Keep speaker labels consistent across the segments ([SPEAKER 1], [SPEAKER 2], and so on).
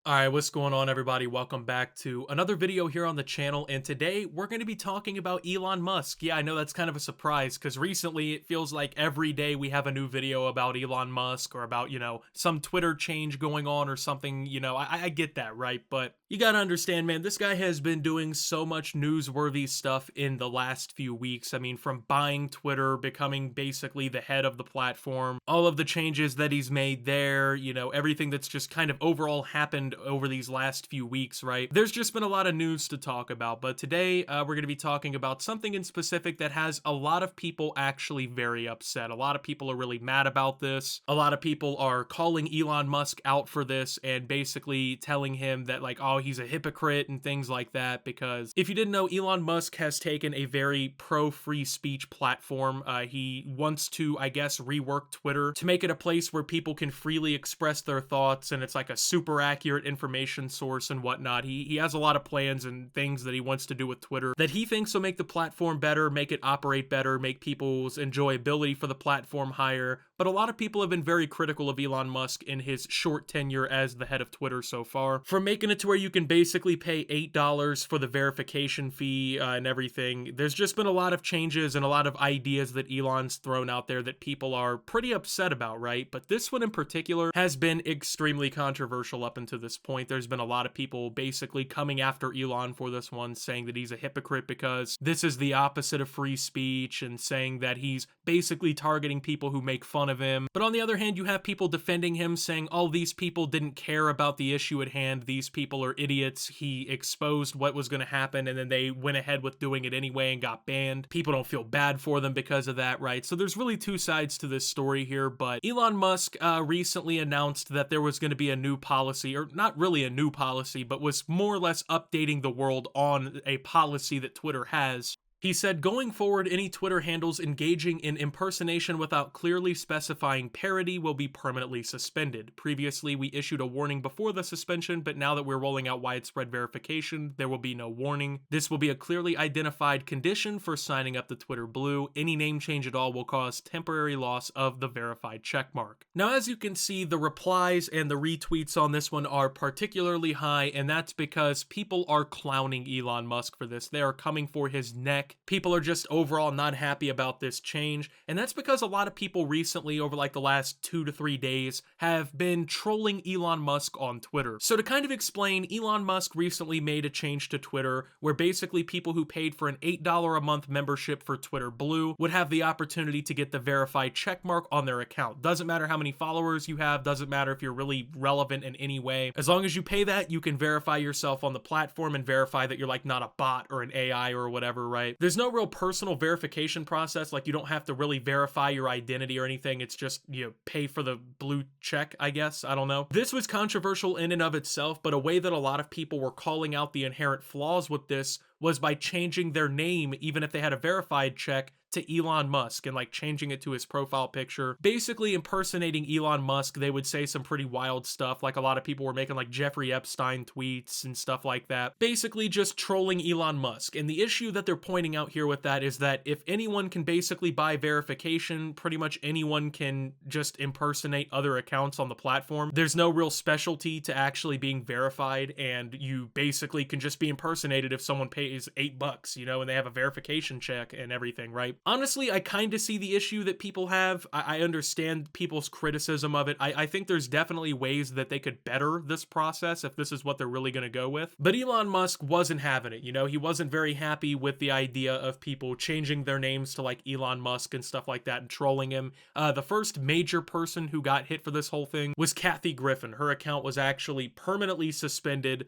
[SPEAKER 1] Alright, what's going on everybody? Welcome back to another video here on the channel, and today we're going to be talking about Elon Musk. Yeah, I know that's kind of a surprise because recently it feels like every day we have a new video about Elon Musk or about, some Twitter change going on or something, I get that, right? But you gotta understand, man, this guy has been doing so much newsworthy stuff in the last few weeks. I mean, from buying Twitter, becoming basically the head of the platform, all of the changes that he's made there, everything that's just kind of overall happened over these last few weeks, right? There's just been a lot of news to talk about, but today we're going to be talking about something in specific that has a lot of people actually very upset. A lot of people are really mad about this. A lot of people are calling Elon Musk out for this and basically telling him that, like, oh, he's a hypocrite and things like that, because if you didn't know, Elon Musk has taken a very pro-free speech platform. He wants to, I guess, rework Twitter to make it a place where people can freely express their thoughts, and it's like a super accurate information source and whatnot. He has a lot of plans and things that he wants to do with Twitter that he thinks will make the platform better, make it operate better, make people's enjoyability for the platform higher. But a lot of people have been very critical of Elon Musk in his short tenure as the head of Twitter so far, from making it to where you can basically pay $8 for the verification fee and everything. There's just been a lot of changes and a lot of ideas that Elon's thrown out there that people are pretty upset about, right? But this one in particular has been extremely controversial up until this point. There's been a lot of people basically coming after Elon for this one, saying that he's a hypocrite because this is the opposite of free speech, and saying that he's basically targeting people who make fun of him. But on the other hand, you have people defending him, saying, oh, these people didn't care about the issue at hand. These people are idiots. He exposed what was going to happen, and then they went ahead with doing it anyway and got banned. People don't feel bad for them because of that, right? So there's really two sides to this story here, but Elon Musk recently announced that there was going to be a new policy, or not really a new policy, but was more or less updating the world on a policy that Twitter has. He said, going forward, any Twitter handles engaging in impersonation without clearly specifying parody will be permanently suspended. Previously, we issued a warning before the suspension, but now that we're rolling out widespread verification, there will be no warning. This will be a clearly identified condition for signing up to Twitter Blue. Any name change at all will cause temporary loss of the verified checkmark. Now, as you can see, the replies and the retweets on this one are particularly high, and that's because people are clowning Elon Musk for this. They are coming for his neck. People are just overall not happy about this change, and that's because a lot of people recently, over like the last 2 to 3 days, have been trolling Elon Musk on Twitter. So to kind of explain, Elon Musk recently made a change to Twitter where basically people who paid for an $8 a month membership for Twitter Blue would have the opportunity to get the verified checkmark on their account. Doesn't matter how many followers you have, doesn't matter if you're really relevant in any way. As long as you pay that, you can verify yourself on the platform and verify that you're like not a bot or an AI or whatever, right? There's no real personal verification process. Like, you don't have to really verify your identity or anything. It's just, you pay for the blue check, I guess. I don't know. This was controversial in and of itself, but a way that a lot of people were calling out the inherent flaws with this was by changing their name, even if they had a verified check, to Elon Musk, and like changing it to his profile picture, basically impersonating Elon Musk. They would say some pretty wild stuff, like a lot of people were making like Jeffrey Epstein tweets and stuff like that, basically just trolling Elon Musk. And the issue that they're pointing out here with that is that if anyone can basically buy verification, pretty much anyone can just impersonate other accounts on the platform. There's no real specialty to actually being verified, and you basically can just be impersonated if someone pays $8, and they have a verification check and everything, right? Honestly, I kind of see the issue that people have. I understand people's criticism of it. I think there's definitely ways that they could better this process if this is what they're really going to go with. But Elon Musk wasn't having it, He wasn't very happy with the idea of people changing their names to like Elon Musk and stuff like that and trolling him. The first major person who got hit for this whole thing was Kathy Griffin. Her account was actually permanently suspended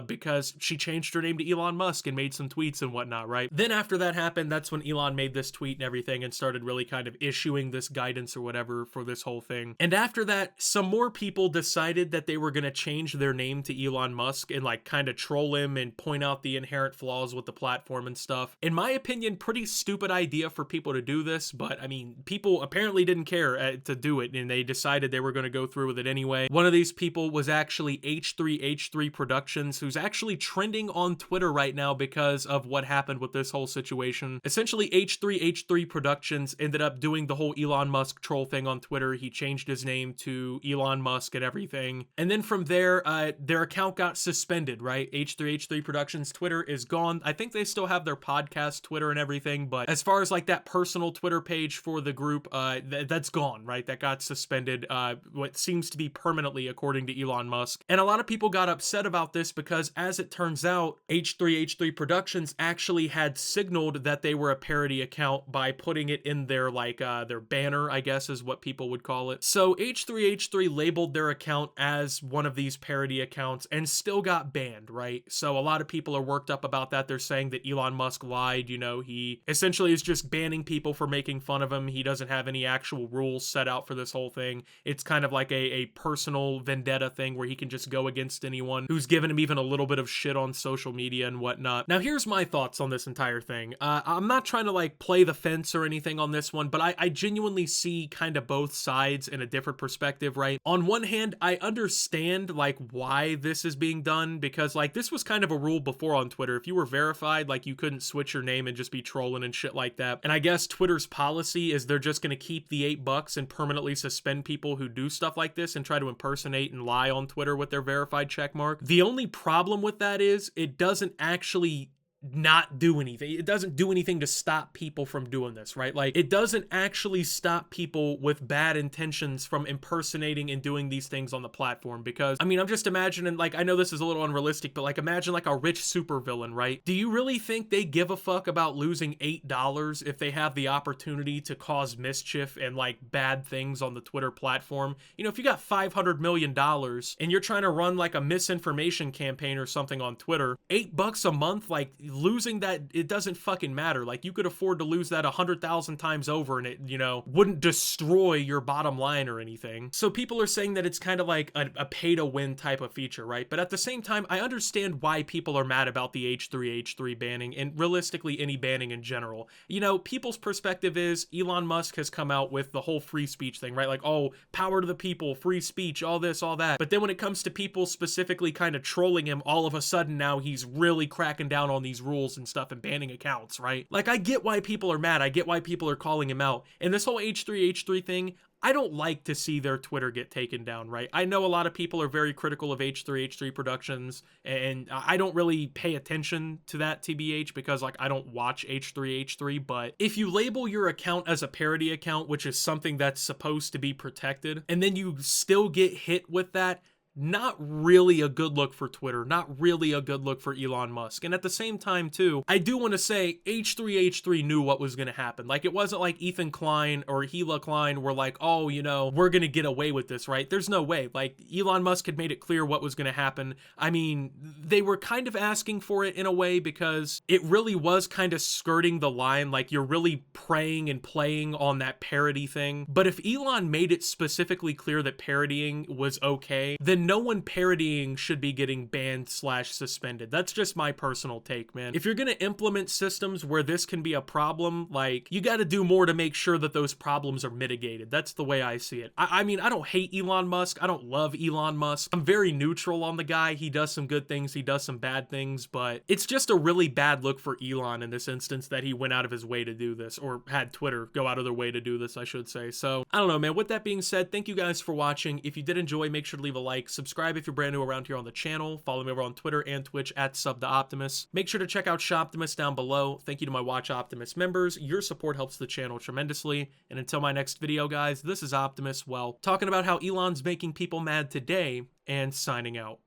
[SPEAKER 1] because she changed her name to Elon Musk and made some tweets and whatnot, right? Then after that happened, that's when Elon made this tweet and everything and started really kind of issuing this guidance or whatever for this whole thing. And after that, some more people decided that they were going to change their name to Elon Musk and like kind of troll him and point out the inherent flaws with the platform and stuff. In my opinion, pretty stupid idea for people to do this, but I mean, people apparently didn't care to do it, and they decided they were going to go through with it anyway. One of these people was actually H3H3 Productions, Productions, who's actually trending on Twitter right now because of what happened with this whole situation. Essentially, H3H3 Productions ended up doing the whole Elon Musk troll thing on Twitter. He changed his name to Elon Musk and everything. And then from there, their account got suspended, right? H3H3 Productions Twitter is gone. I think they still have their podcast Twitter and everything, but as far as like that personal Twitter page for the group, that's gone, right? That got suspended, what seems to be permanently, according to Elon Musk. And a lot of people got upset about this because, as it turns out, H3H3 Productions actually had signaled that they were a parody account by putting it in their their banner, I guess is what people would call it. So H3H3 labeled their account as one of these parody accounts and still got banned, right? So a lot of people are worked up about that. They're saying that Elon Musk lied, you know, he essentially is just banning people for making fun of him. He doesn't have any actual rules set out for this whole thing. It's kind of like a personal vendetta thing where he can just go against anyone who's given him even a little bit of shit on social media and whatnot. Now, here's my thoughts on this entire thing. I'm not trying to like play the fence or anything on this one, but I genuinely see kind of both sides in a different perspective, right? On one hand, I understand like why this is being done, because like this was kind of a rule before on Twitter. If you were verified, like you couldn't switch your name and just be trolling and shit like that. And I guess Twitter's policy is they're just going to keep the $8 and permanently suspend people who do stuff like this and try to impersonate and lie on Twitter with their verified checkmark. The only problem with that is it doesn't actually not do anything. It doesn't do anything to stop people from doing this, right? Like, it doesn't actually stop people with bad intentions from impersonating and doing these things on the platform. Because, I mean, I'm just imagining, like, I know this is a little unrealistic, but like, imagine like a rich supervillain, right? Do you really think they give a fuck about losing $8 if they have the opportunity to cause mischief and like bad things on the Twitter platform? You know, if you got $500 million and you're trying to run like a misinformation campaign or something on Twitter, $8 a month, like, losing that, it doesn't fucking matter. Like, you could afford to lose that 100,000 times over and it, you know, wouldn't destroy your bottom line or anything. So people are saying that it's kind of like a pay to win type of feature, right? But at the same time, I understand why people are mad about the H3H3 banning and realistically any banning in general. You know, people's perspective is Elon Musk has come out with the whole free speech thing, right? Like, oh, power to the people, free speech, all this, all that. But then when it comes to people specifically kind of trolling him, all of a sudden now he's really cracking down on these rules and stuff and banning accounts, right? Like, I get why people are mad. I get why people are calling him out. And this whole H3H3 thing, I don't like to see their Twitter get taken down, right? I know a lot of people are very critical of H3H3 Productions, and I don't really pay attention to that, TBH, because like I don't watch H3H3, but if you label your account as a parody account, which is something that's supposed to be protected, and then you still get hit with that, not really a good look for Twitter, not really a good look for Elon Musk. And at the same time, too, I do want to say H3H3 knew what was going to happen. Like, it wasn't like Ethan Klein or Hila Klein were like, oh, you know, we're going to get away with this, right? There's no way. Like, Elon Musk had made it clear what was going to happen. I mean, they were kind of asking for it in a way because it really was kind of skirting the line. Like, you're really preying and playing on that parody thing. But if Elon made it specifically clear that parodying was okay, then no one parodying should be getting banned / suspended. That's just my personal take, man. If you're gonna implement systems where this can be a problem, like, you gotta do more to make sure that those problems are mitigated. That's the way I see it. I mean, I don't hate Elon Musk. I don't love Elon Musk. I'm very neutral on the guy. He does some good things. He does some bad things, but it's just a really bad look for Elon in this instance that he went out of his way to do this, or had Twitter go out of their way to do this, I should say. So, I don't know, man. With that being said, thank you guys for watching. If you did enjoy, make sure to leave a like. Subscribe if you're brand new around here on the channel. Follow me over on Twitter and Twitch at @SubTheOptimus. Make sure to check out Shoptimus down below. Thank you to my Watch Optimus members. Your support helps the channel tremendously. And until my next video, guys, this is Optimus, well, talking about how Elon's making people mad today, and signing out.